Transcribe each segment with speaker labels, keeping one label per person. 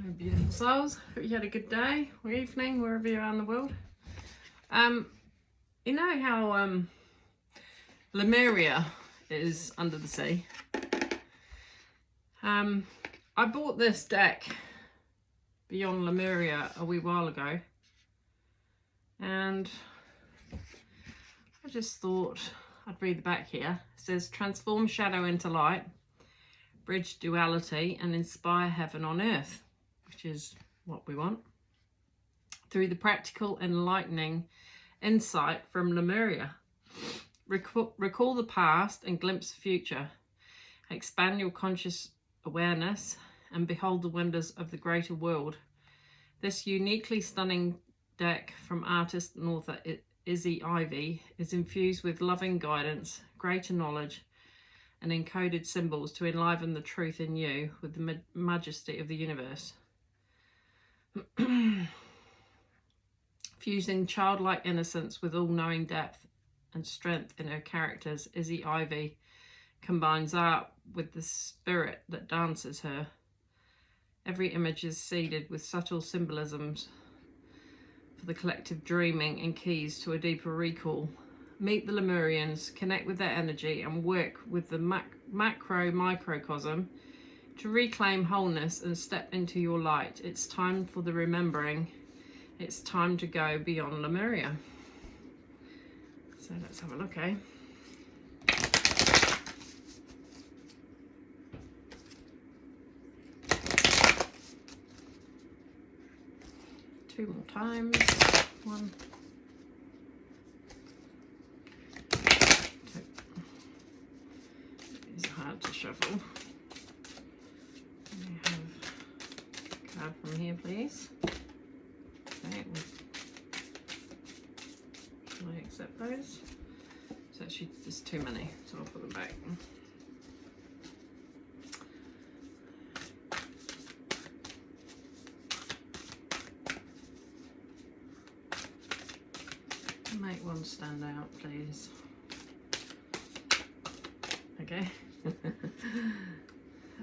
Speaker 1: My beautiful souls, hope you had a good day or evening wherever you are in the world. You know how Lemuria is under the sea? I bought this deck Beyond Lemuria a wee while ago, and I just thought I'd read the back here. It says, transform shadow into light, bridge duality, and inspire heaven on earth, which is what we want, through the practical enlightening insight from Lemuria. Recall the past and glimpse the future. Expand your conscious awareness and behold the wonders of the greater world. This uniquely stunning deck from artist and author Izzy Ivy is infused with loving guidance, greater knowledge, and encoded symbols to enliven the truth in you with the majesty of the universe. Fusing childlike innocence with all-knowing depth and strength in her characters, Izzy Ivy combines art with the spirit that dances her. Every image is seeded with subtle symbolisms for the collective dreaming and keys to a deeper recall. Meet the Lemurians, connect with their energy, and work with the microcosm to reclaim wholeness and step into your light. It's time for the remembering. It's time to go beyond Lemuria. So let's have a look, eh? Two more times. One. Two. These are hard to shuffle. We have a card from here, please. Okay. Shall I accept those? It's actually there's too many, so I'll put them back. Make one stand out, please. Okay.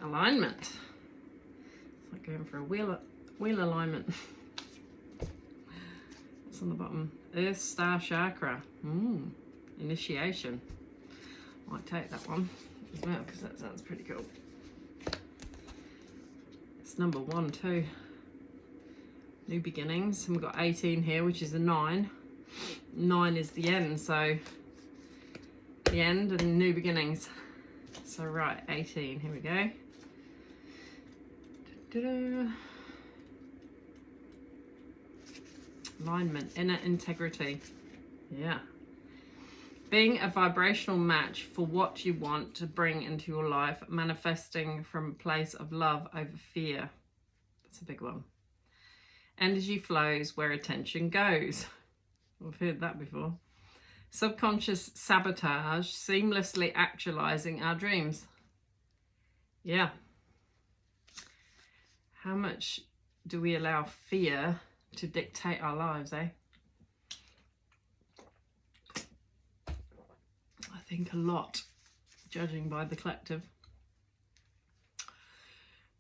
Speaker 1: Alignment. It's like going for a wheel alignment. What's on the bottom? Earth Star Chakra. Initiation. Might take that one as well because that sounds pretty cool. It's number 1 too. New beginnings. And we've got 18 here, which is a 9. 9 is the end, so the end and new beginnings. So right, 18, here we go. Da-da-da. Alignment, inner integrity. Yeah. Being a vibrational match for what you want to bring into your life, manifesting from a place of love over fear. That's a big one. Energy flows where attention goes. We've heard that before. Subconscious sabotage, seamlessly actualizing our dreams. Yeah. How much do we allow fear to dictate our lives, eh? I think a lot, judging by the collective.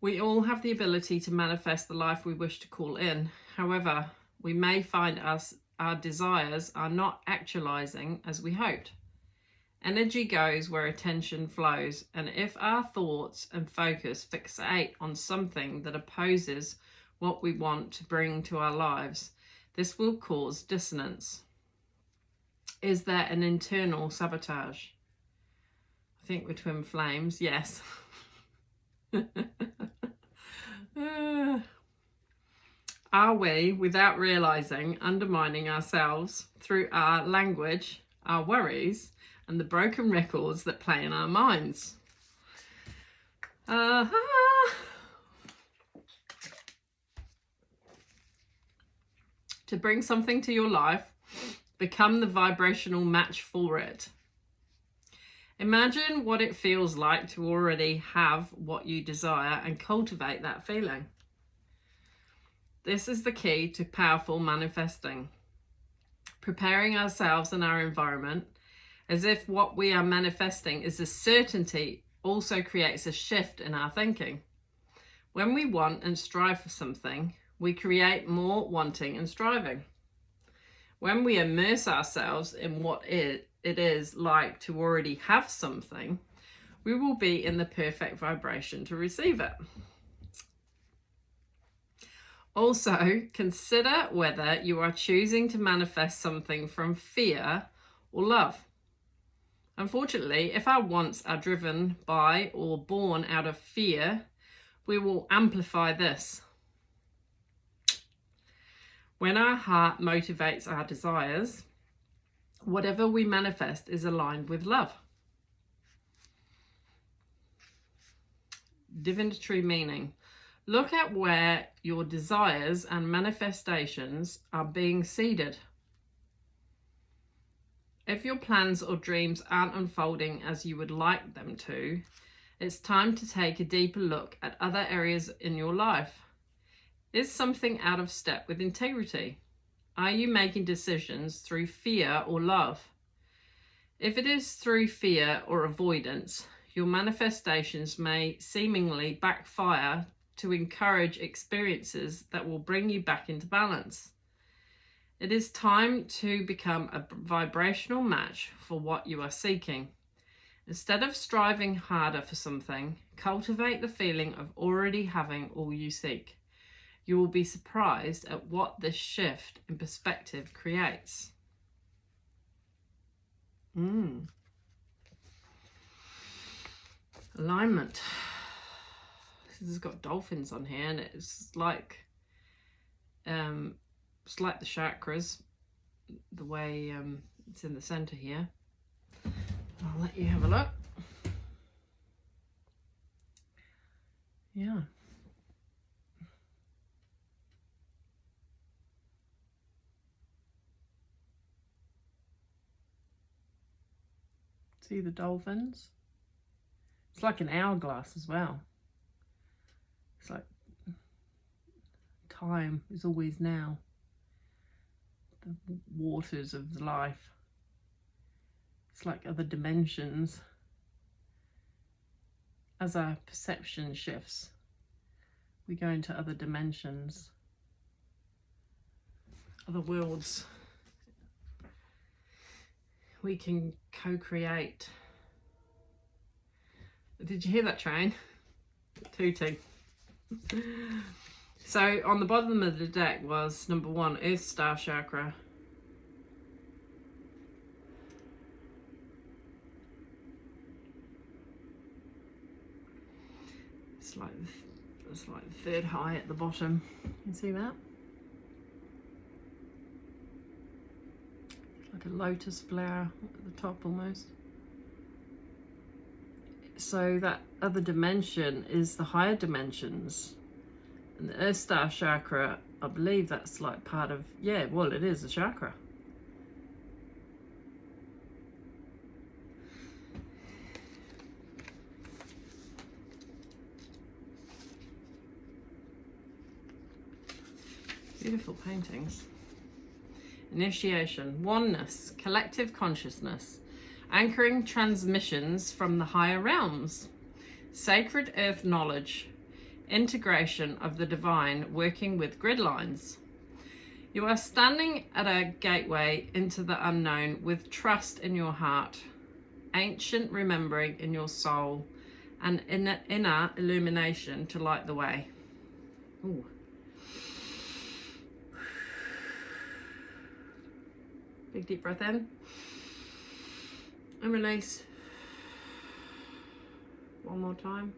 Speaker 1: We all have the ability to manifest the life we wish to call in. However, we may find our desires are not actualizing as we hoped. Energy goes where attention flows, and if our thoughts and focus fixate on something that opposes what we want to bring to our lives, this will cause dissonance. Is there an internal sabotage? I think we're twin flames, yes. Are we, without realizing, undermining ourselves through our language, our worries, and the broken records that play in our minds? To bring something to your life, become the vibrational match for it. Imagine what it feels like to already have what you desire and cultivate that feeling. This is the key to powerful manifesting. Preparing ourselves and our environment as if what we are manifesting is a certainty also creates a shift in our thinking. When we want and strive for something, we create more wanting and striving. When we immerse ourselves in what it is like to already have something, we will be in the perfect vibration to receive it. Also, consider whether you are choosing to manifest something from fear or love. Unfortunately, if our wants are driven by or born out of fear, we will amplify this. When our heart motivates our desires, whatever we manifest is aligned with love. Divinatory meaning. Look at where your desires and manifestations are being seeded. If your plans or dreams aren't unfolding as you would like them to, it's time to take a deeper look at other areas in your life. Is something out of step with integrity? Are you making decisions through fear or love? If it is through fear or avoidance, your manifestations may seemingly backfire to encourage experiences that will bring you back into balance. It is time to become a vibrational match for what you are seeking. Instead of striving harder for something, cultivate the feeling of already having all you seek. You will be surprised at what this shift in perspective creates. Alignment. This has got dolphins on here, and it's like the chakras, the way it's in the center here. I'll let you have a look. Yeah. See the dolphins? It's like an hourglass as well. It's like time is always now. The waters of life. It's like other dimensions. As our perception shifts, we go into other dimensions, other worlds. We can co-create. Did you hear that train? Tooting. So on the bottom of the deck was number 1, Earth Star Chakra. It's like the third eye at the bottom. You see that? Like a lotus flower at the top almost. So that other dimension is the higher dimensions. And the Earth Star Chakra, I believe that's like part of, yeah, well, it is a chakra. Beautiful paintings. Initiation, oneness, collective consciousness, anchoring transmissions from the higher realms, sacred earth knowledge, integration of the divine working with grid lines. You are standing at a gateway into the unknown with trust in your heart, ancient remembering in your soul, and inner illumination to light the way. Ooh. Big deep breath in and release. One more time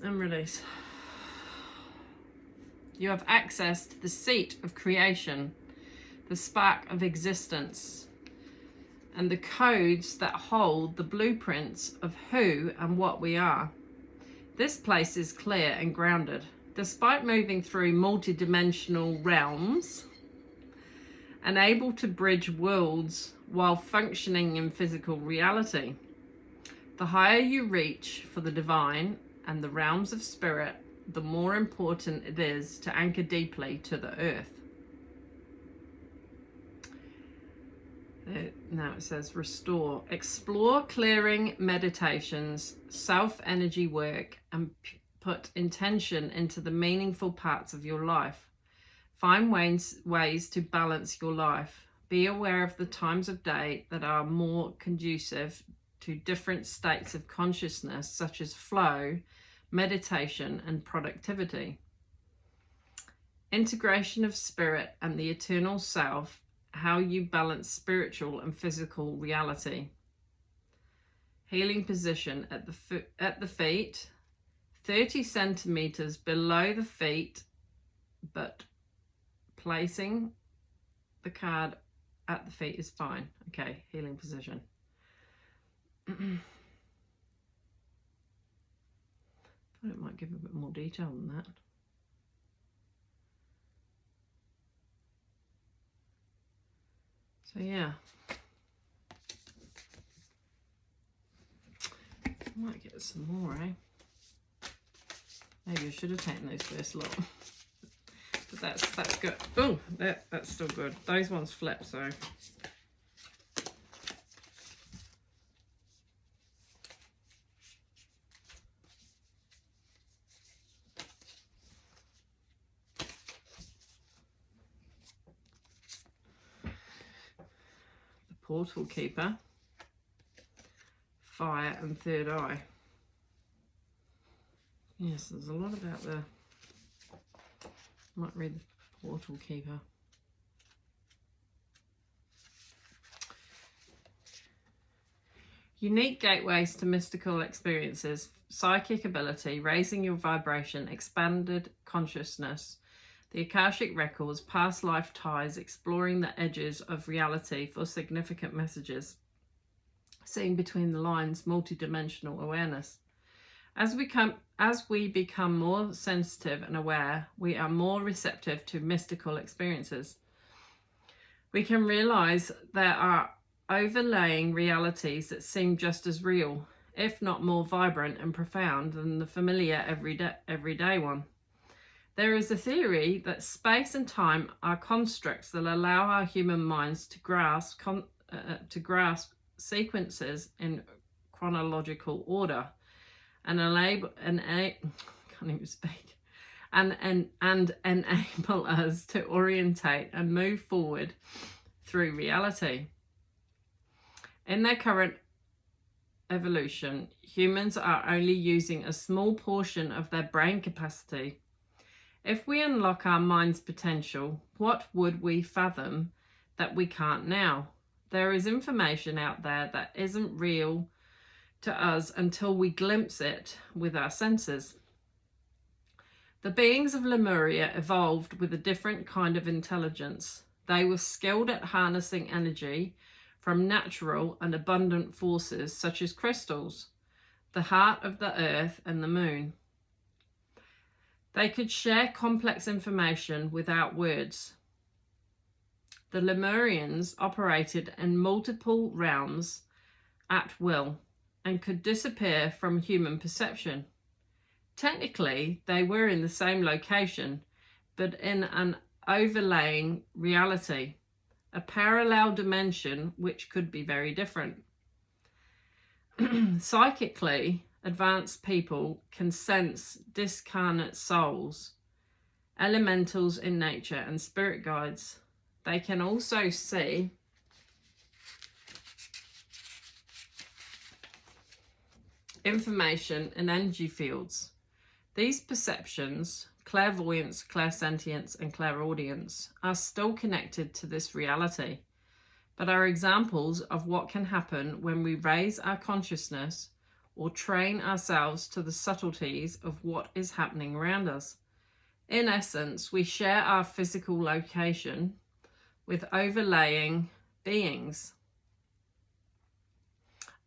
Speaker 1: and release. You have access to the seat of creation, the spark of existence, and the codes that hold the blueprints of who and what we are. This place is clear and grounded. Despite moving through multi-dimensional realms and able to bridge worlds while functioning in physical reality, the higher you reach for the divine and the realms of spirit, the more important it is to anchor deeply to the earth. Now it says restore. Explore clearing meditations, self-energy work, and put intention into the meaningful parts of your life. Find ways to balance your life. Be aware of the times of day that are more conducive to different states of consciousness, such as flow, meditation, and productivity. Integration of spirit and the eternal self, how you balance spiritual and physical reality. Healing position at the feet, 30 centimeters below the feet, but placing the card at the feet is fine. Okay, healing position. Thought it might give a bit more detail than that. So yeah, I might get some more, eh? Maybe I should have taken those first lot. But that's good. Oh, that's still good. Those ones flip, so. Portal Keeper, Fire, and Third Eye. Yes, there's a lot about the... Might read the Portal Keeper. Unique gateways to mystical experiences, psychic ability, raising your vibration, expanded consciousness, the Akashic records, past life ties, exploring the edges of reality for significant messages, seeing between the lines, multidimensional awareness. As we become more sensitive and aware, we are more receptive to mystical experiences. We can realize there are overlaying realities that seem just as real, if not more vibrant and profound than the familiar everyday one. There is a theory that space and time are constructs that allow our human minds to grasp sequences in chronological order and enable us to orientate and move forward through reality. In their current evolution, humans are only using a small portion of their brain capacity. If we unlock our mind's potential, what would we fathom that we can't now? There is information out there that isn't real to us until we glimpse it with our senses. The beings of Lemuria evolved with a different kind of intelligence. They were skilled at harnessing energy from natural and abundant forces such as crystals, the heart of the earth, and the moon. They could share complex information without words. The Lemurians operated in multiple realms at will and could disappear from human perception. Technically, they were in the same location, but in an overlaying reality, a parallel dimension which could be very different. Psychically, advanced people can sense discarnate souls, elementals in nature, and spirit guides. They can also see information in energy fields. These perceptions, clairvoyance, clairsentience, and clairaudience, are still connected to this reality, but are examples of what can happen when we raise our consciousness or train ourselves to the subtleties of what is happening around us. In essence, we share our physical location with overlaying beings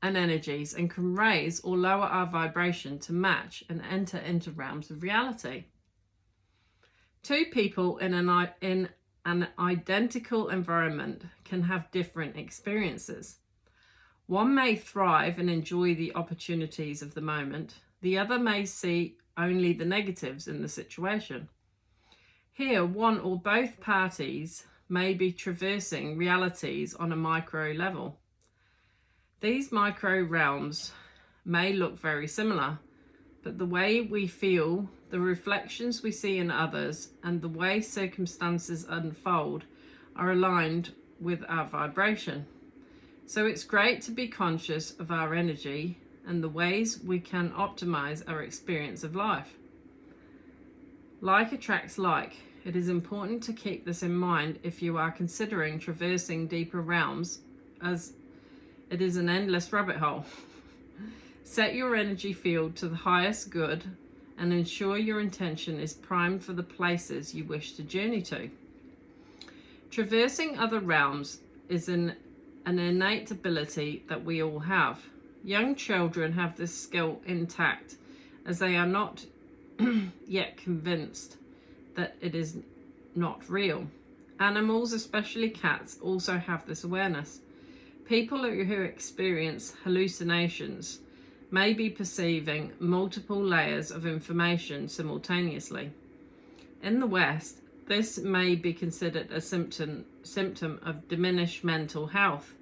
Speaker 1: and energies and can raise or lower our vibration to match and enter into realms of reality. Two people in an identical environment can have different experiences. One may thrive and enjoy the opportunities of the moment. The other may see only the negatives in the situation. Here, one or both parties may be traversing realities on a micro level. These micro realms may look very similar, but the way we feel, the reflections we see in others, and the way circumstances unfold are aligned with our vibration. So it's great to be conscious of our energy and the ways we can optimize our experience of life. Like attracts like. It is important to keep this in mind if you are considering traversing deeper realms, as it is an endless rabbit hole. Set your energy field to the highest good and ensure your intention is primed for the places you wish to journey to. Traversing other realms is an innate ability that we all have. Young children have this skill intact as they are not yet convinced that it is not real. Animals, especially cats, also have this awareness. People who experience hallucinations may be perceiving multiple layers of information simultaneously. In the West, this may be considered a symptom of diminished mental health.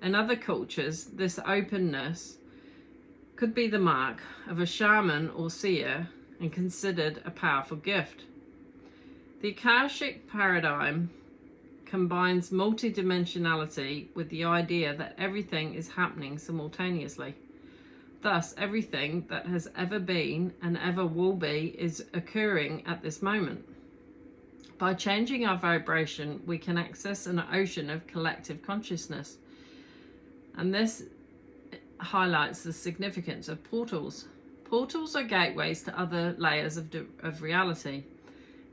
Speaker 1: In other cultures, this openness could be the mark of a shaman or seer and considered a powerful gift. The Akashic paradigm combines multidimensionality with the idea that everything is happening simultaneously. Thus, everything that has ever been and ever will be is occurring at this moment. By changing our vibration, we can access an ocean of collective consciousness. And this highlights the significance of portals. Portals are gateways to other layers of reality.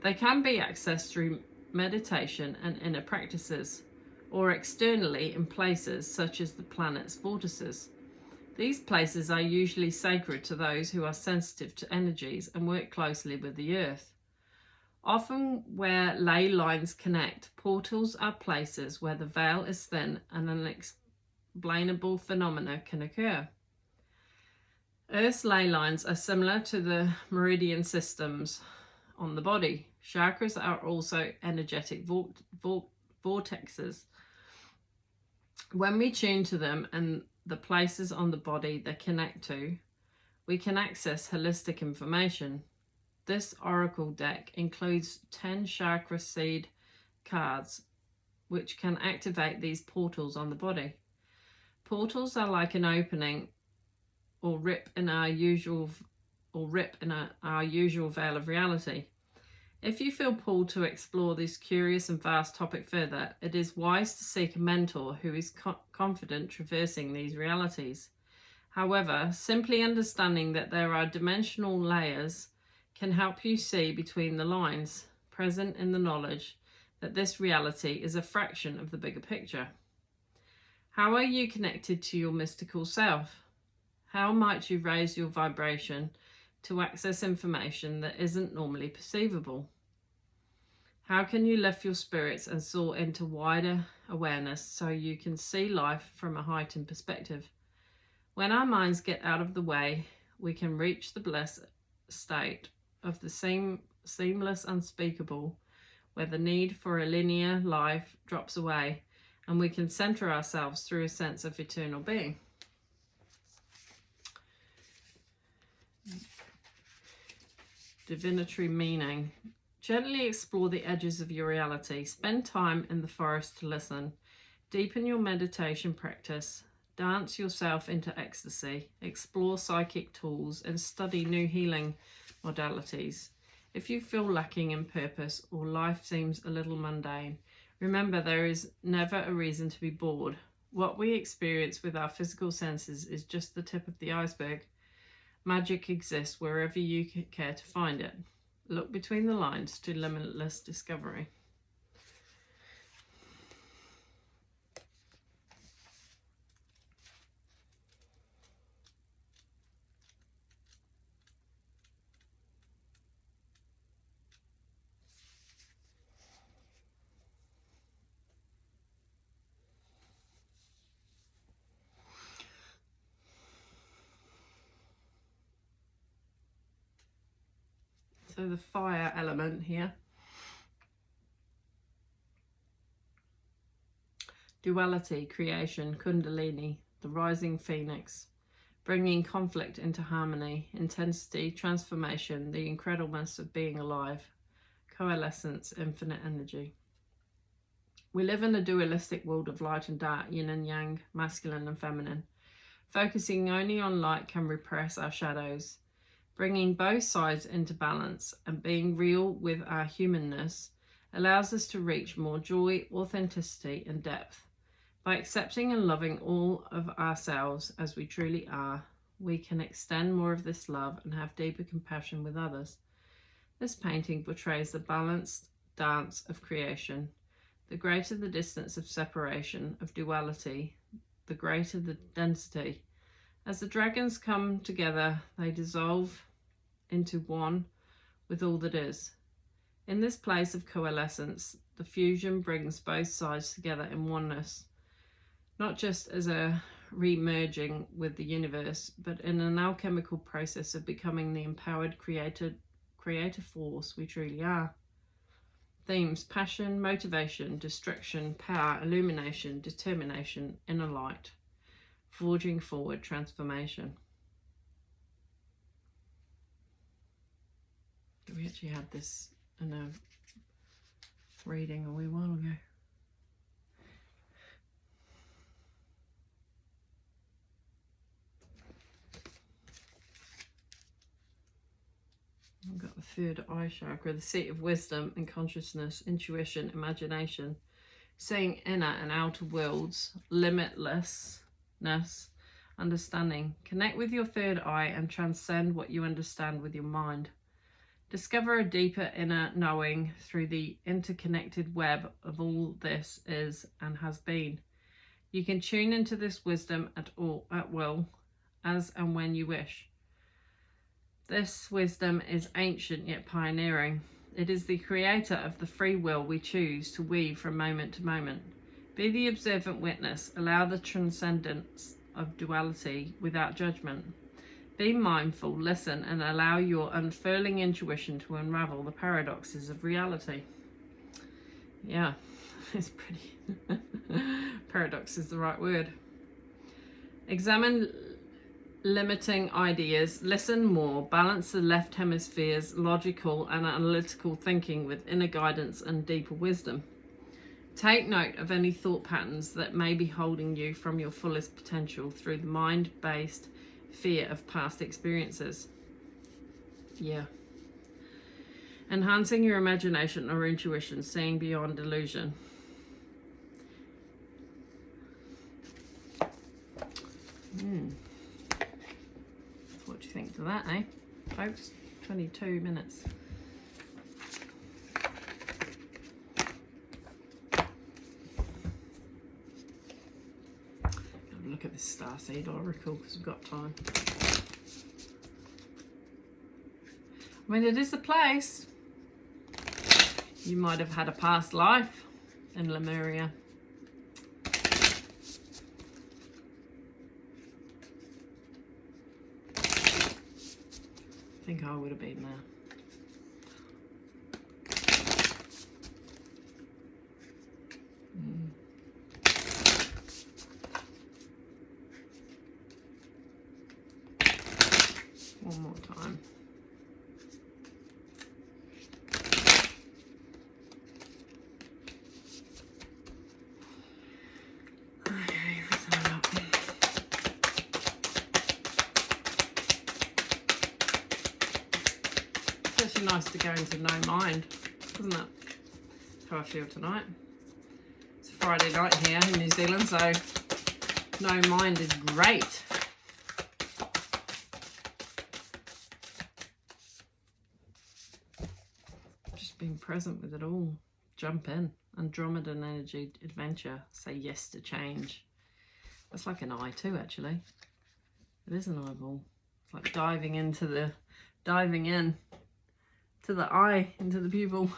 Speaker 1: They can be accessed through meditation and inner practices, or externally in places such as the planet's vortices. These places are usually sacred to those who are sensitive to energies and work closely with the earth. Often where ley lines connect, portals are places where the veil is thin and unexplainable phenomena can occur. Earth's ley lines are similar to the meridian systems on the body. Chakras are also energetic vortexes. When we tune to them and the places on the body they connect to, we can access holistic information. This oracle deck includes 10 chakra seed cards, which can activate these portals on the body. Portals are like an opening or rip in our usual veil of reality. If you feel pulled to explore this curious and vast topic further, it is wise to seek a mentor who is confident traversing these realities. However, simply understanding that there are dimensional layers can help you see between the lines present in the knowledge that this reality is a fraction of the bigger picture. How are you connected to your mystical self? How might you raise your vibration to access information that isn't normally perceivable? How can you lift your spirits and soar into wider awareness so you can see life from a heightened perspective? When our minds get out of the way, we can reach the bliss state of the seamless unspeakable, where the need for a linear life drops away and we can center ourselves through a sense of eternal being. Divinatory meaning. Gently explore the edges of your reality. Spend time in the forest to listen. Deepen your meditation practice. Dance yourself into ecstasy. Explore psychic tools and study new healing modalities. If you feel lacking in purpose or life seems a little mundane, remember there is never a reason to be bored. What we experience with our physical senses is just the tip of the iceberg. Magic exists wherever you care to find it. Look between the lines to limitless discovery. So the fire element here. duality, creation, kundalini, the rising phoenix, bringing conflict into harmony, intensity, transformation, the incredibleness of being alive, coalescence, infinite energy. We live in a dualistic world of light and dark, yin and yang, masculine and feminine. Focusing only on light can repress our shadows. Bringing both sides into balance and being real with our humanness allows us to reach more joy, authenticity, and depth. By accepting and loving all of ourselves as we truly are, we can extend more of this love and have deeper compassion with others. This painting portrays the balanced dance of creation. The greater the distance of separation, of duality, the greater the density. As the dragons come together, they dissolve into one with all that is. In this place of coalescence, the fusion brings both sides together in oneness, not just as a re-merging with the universe, but in an alchemical process of becoming the empowered creative force we truly are. Themes: passion, motivation, destruction, power, illumination, determination, inner light, forging forward transformation. We actually had this in a reading a wee while ago. I've got the third eye chakra, the seat of wisdom and consciousness, intuition, imagination, seeing inner and outer worlds, limitlessness, understanding. Connect with your third eye and transcend what you understand with your mind. Discover a deeper inner knowing through the interconnected web of all this is and has been. You can tune into this wisdom at will, as and when you wish. This wisdom is ancient yet pioneering. It is the creator of the free will we choose to weave from moment to moment. Be the observant witness. Allow the transcendence of duality without judgment. Be mindful, listen, and allow your unfurling intuition to unravel the paradoxes of reality. Yeah, it's pretty. Paradox is the right word. Examine limiting ideas, listen more, balance the left hemisphere's logical and analytical thinking with inner guidance and deeper wisdom. Take note of any thought patterns that may be holding you from your fullest potential through the mind-based fear of past experiences. Yeah. Enhancing your imagination or intuition, seeing beyond illusion. What do you think to that, eh, folks? 22 minutes. Have a look at this starseed oracle because we've got time. I mean, it is a place. You might have had a past life in Lemuria. I think I would have been there. One more time. Okay, what's that up? It's actually nice to go into no mind, isn't it? That's how I feel tonight. It's a Friday night here in New Zealand, so no mind is great. Just being present with it all. Jump in. Andromedan energy, adventure. Say yes to change. That's like an eye too, actually. It is an eyeball. It's like diving in to the eye, into the pupil.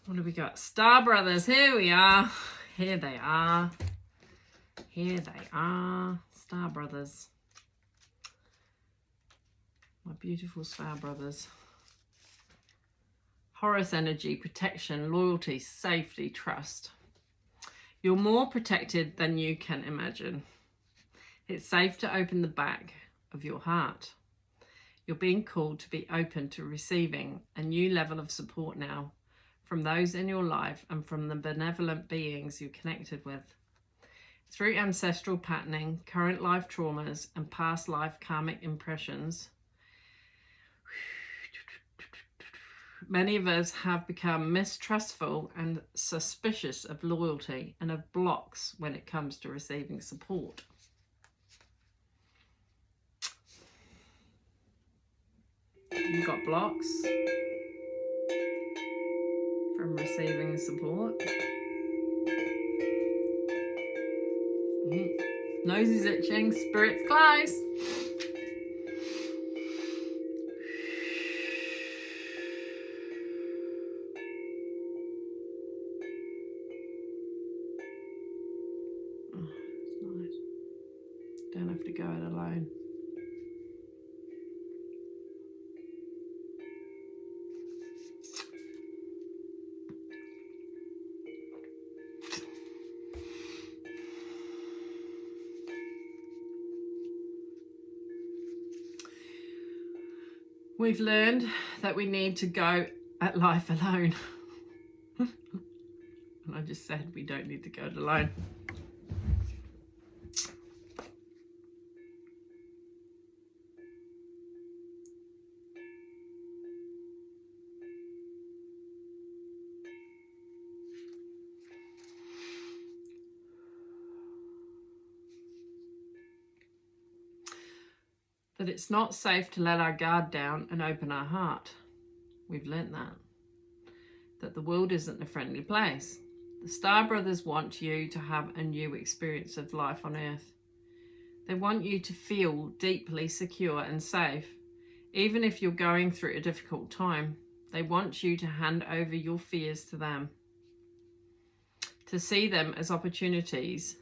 Speaker 1: What do we got? Star Brothers, here we are. Here they are. Here they are. Star Brothers. My beautiful Star Brothers. Horus energy, protection, loyalty, safety, trust. You're more protected than you can imagine. It's safe to open the back of your heart. You're being called to be open to receiving a new level of support now from those in your life and from the benevolent beings you're connected with. Through ancestral patterning, current life traumas, and past life karmic impressions, many of us have become mistrustful and suspicious of loyalty and of blocks when it comes to receiving support. You've got blocks from receiving support. Nose is itching, spirit's close. Oh, it's nice. Don't have to go it alone. We've learned that we need to go at life alone. And I just said we don't need to go it alone. That it's not safe to let our guard down and open our heart. We've learnt that. That the world isn't a friendly place. The Star Brothers want you to have a new experience of life on Earth. They want you to feel deeply secure and safe. Even if you're going through a difficult time, they want you to hand over your fears to them. To see them as opportunities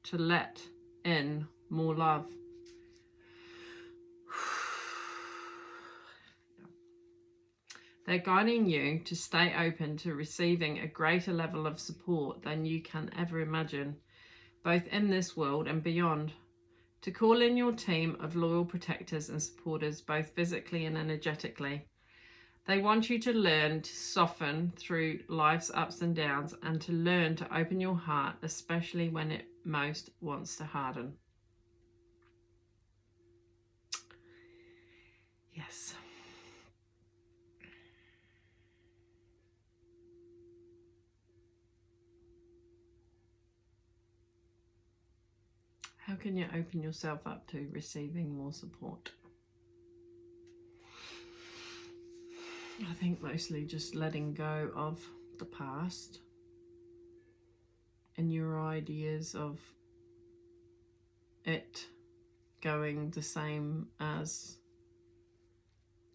Speaker 1: to let in more love. They're guiding you to stay open to receiving a greater level of support than you can ever imagine, both in this world and beyond. To call in your team of loyal protectors and supporters, both physically and energetically. They want you to learn to soften through life's ups and downs and to learn to open your heart, especially when it most wants to harden. Yes. How can you open yourself up to receiving more support? I think mostly just letting go of the past and your ideas of it going the same as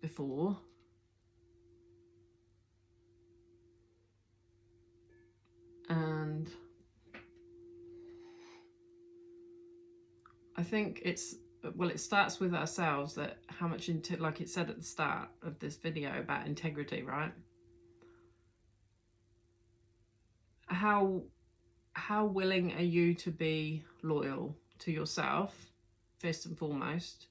Speaker 1: before. And I think it's, well, it starts with ourselves, that how much, like it said at the start of this video about integrity, right? How willing are you to be loyal to yourself, first and foremost?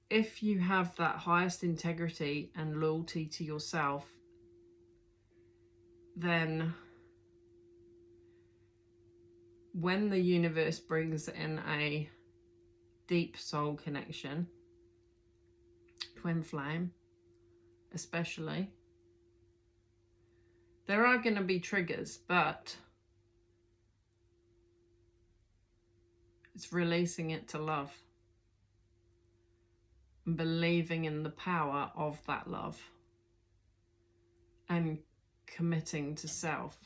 Speaker 1: If you have that highest integrity and loyalty to yourself, then when the universe brings in a deep soul connection, twin flame especially, there are going to be triggers, but it's releasing it to love and believing in the power of that love and committing to self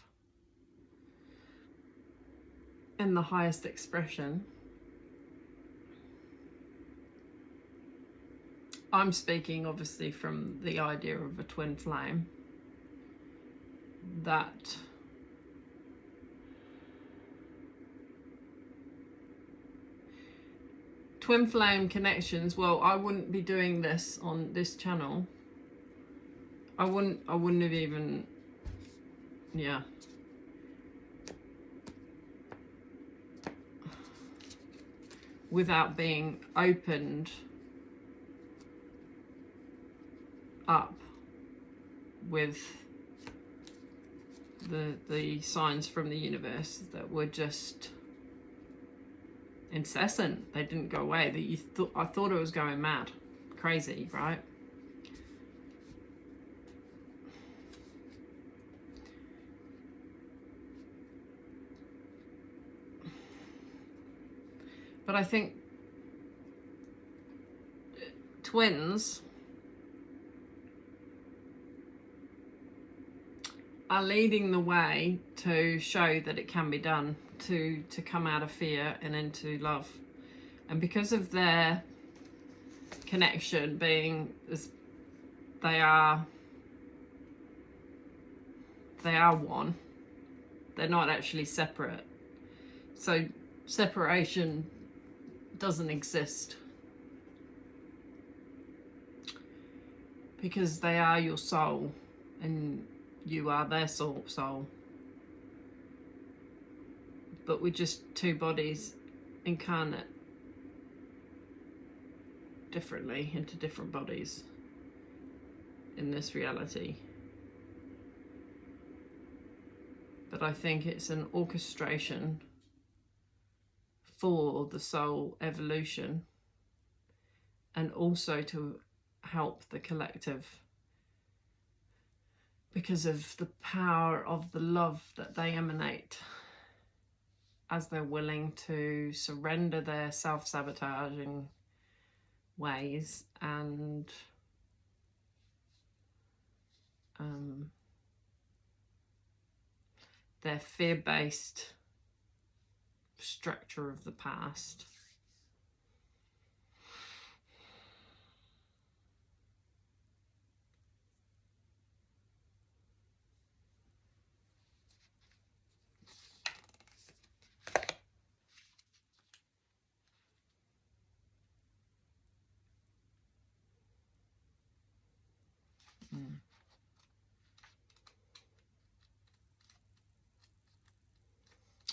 Speaker 1: in the highest expression. I'm speaking obviously from the idea of a twin flame, that twin flame connections, well, I wouldn't be doing this on this channel. I wouldn't have even, yeah, without being opened up with the signs from the universe that were just incessant. They didn't go away. That I thought I was going mad, crazy, right? But I think twins are leading the way to show that it can be done, to come out of fear and into love. And because of their connection being as they are one, they're not actually separate. So separation doesn't exist, because they are your soul and you are their soul. But we're just two bodies incarnate differently into different bodies in this reality. But I think it's an orchestration for the soul evolution, and also to help the collective, because of the power of the love that they emanate as they're willing to surrender their self-sabotaging ways and their fear-based structure of the past.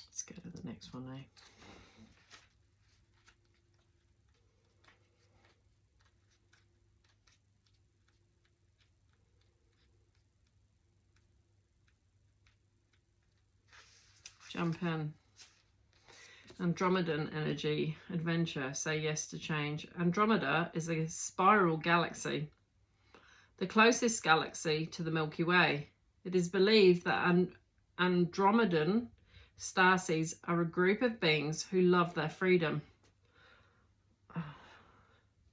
Speaker 1: Let's go to the next one now. Jump in. Andromedan energy, adventure, say yes to change. Andromeda is a spiral galaxy, the closest galaxy to the Milky Way. It is believed that Andromedan starseeds are a group of beings who love their freedom. Oh,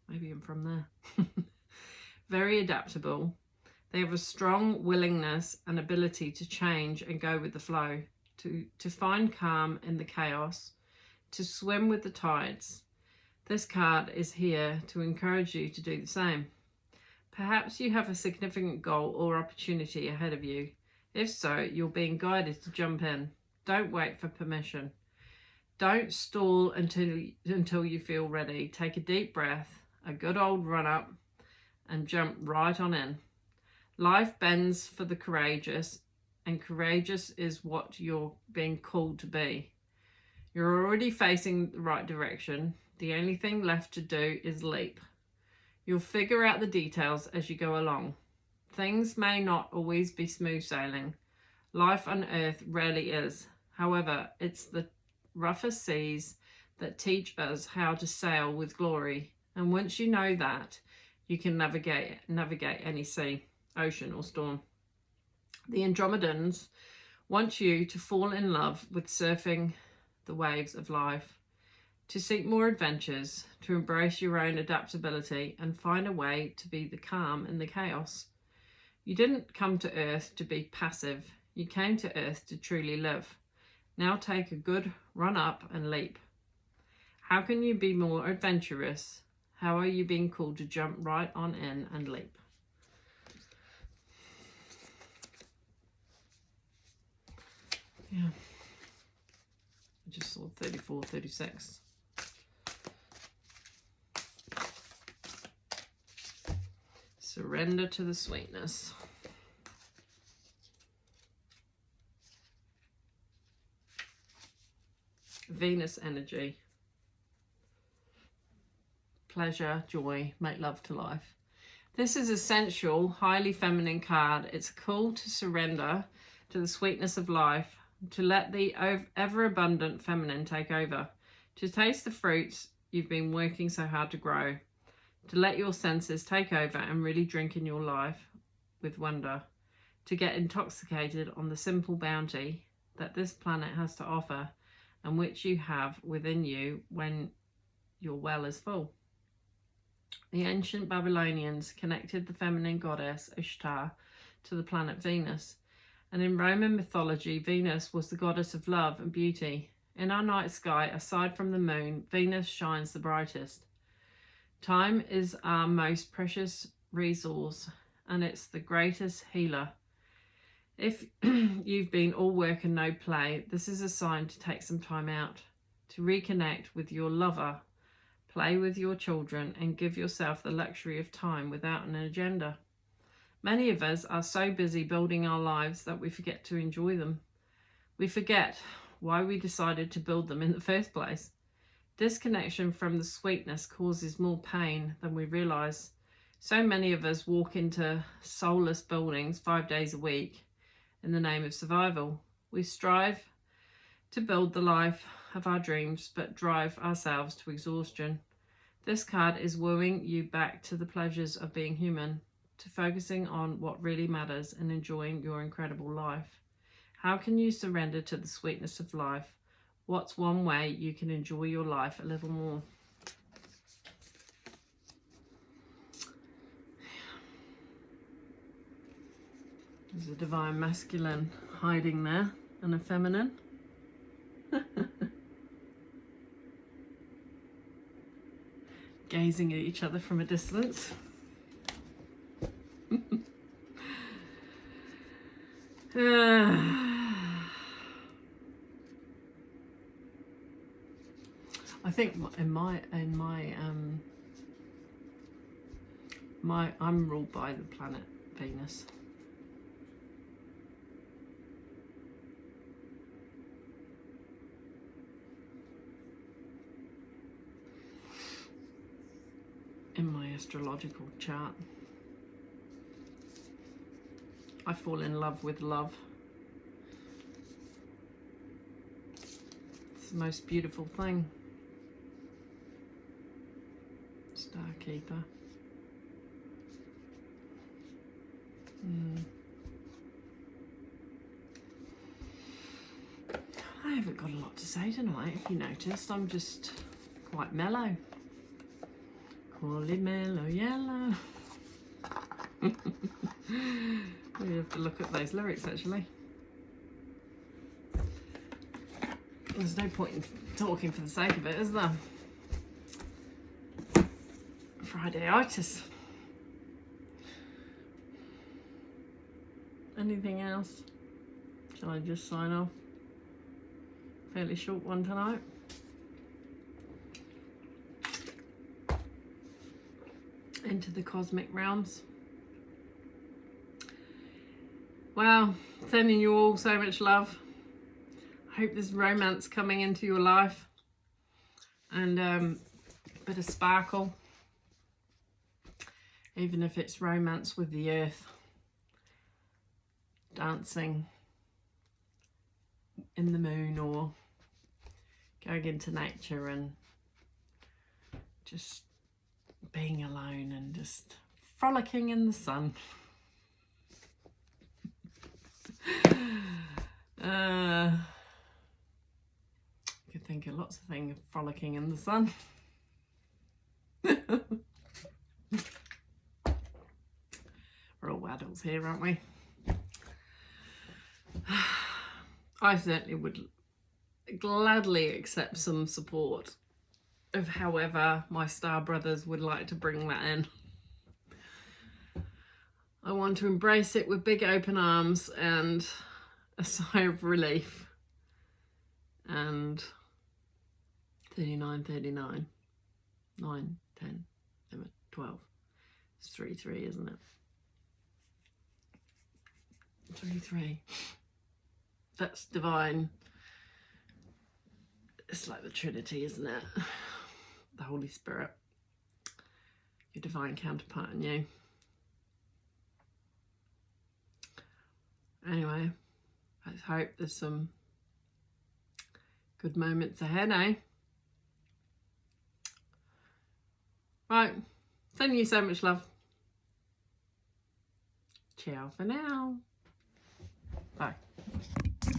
Speaker 1: maybe I'm from there. Very adaptable. They have a strong willingness and ability to change and go with the flow, to find calm in the chaos, to swim with the tides. This card is here to encourage you to do the same. Perhaps you have a significant goal or opportunity ahead of you. If so, you're being guided to jump in. Don't wait for permission. Don't stall until you feel ready. Take a deep breath, a good old run up, and jump right on in. Life bends for the courageous, and courageous is what you're being called to be. You're already facing the right direction. The only thing left to do is leap. You'll figure out the details as you go along. Things may not always be smooth sailing. Life on Earth rarely is. However, it's the roughest seas that teach us how to sail with glory. And once you know that, you can navigate any sea, ocean or storm. The Andromedans want you to fall in love with surfing the waves of life, to seek more adventures, to embrace your own adaptability and find a way to be the calm in the chaos. You didn't come to Earth to be passive. You came to Earth to truly live. Now take a good run up and leap. How can you be more adventurous? How are you being called to jump right on in and leap? Yeah. I just saw 34, 36. Surrender to the sweetness. Venus energy. pleasure, joy, make love to life. This is essential, highly feminine card. It's a call to surrender to the sweetness of life, to let the ever-abundant feminine take over, to taste the fruits you've been working so hard to grow, to let your senses take over and really drink in your life with wonder, to get intoxicated on the simple bounty that this planet has to offer and which you have within you when your well is full. The ancient Babylonians connected the feminine goddess Ishtar to the planet Venus, and in Roman mythology, Venus was the goddess of love and beauty. In our night sky, aside from the moon, Venus shines the brightest. Time is our most precious resource, and it's the greatest healer. If you've been all work and no play, this is a sign to take some time out, to reconnect with your lover, play with your children, and give yourself the luxury of time without an agenda. Many of us are so busy building our lives that we forget to enjoy them. We forget why we decided to build them in the first place. Disconnection from the sweetness causes more pain than we realize. So many of us walk into soulless buildings 5 days a week in the name of survival. We strive to build the life of our dreams, but drive ourselves to exhaustion. This card is wooing you back to the pleasures of being human, to focusing on what really matters and enjoying your incredible life. How can you surrender to the sweetness of life? What's one way you can enjoy your life a little more? There's a divine masculine hiding there and a feminine. Gazing at each other from a distance. I think I'm ruled by the planet Venus. In my astrological chart, I fall in love with love. It's the most beautiful thing. Star Keeper. I haven't got a lot to say tonight, if you noticed. I'm just quite mellow. Call it mellow yellow. We have to look at those lyrics, actually. There's no point in talking for the sake of it, is there? Friday-itis. Anything else? Shall I just sign off? Fairly short one tonight. Into the cosmic realms. Wow, sending you all so much love. I hope there's romance coming into your life and a bit of sparkle, even if it's romance with the earth, dancing in the moon or going into nature and just being alone and just frolicking in the sun. You could think of lots of things frolicking in the sun. We're all adults here, aren't we? I certainly would gladly accept some support of however my star brothers would like to bring that in. I want to embrace it with big open arms and a sigh of relief. And 39, 39, 9, 10, 11, 12. It's 3, 3, isn't it? 3, 3. That's divine. It's like the Trinity, isn't it? The Holy Spirit. your divine counterpart in you. Anyway, let's hope there's some good moments ahead, eh? Right, sending you so much love. Ciao for now. Bye.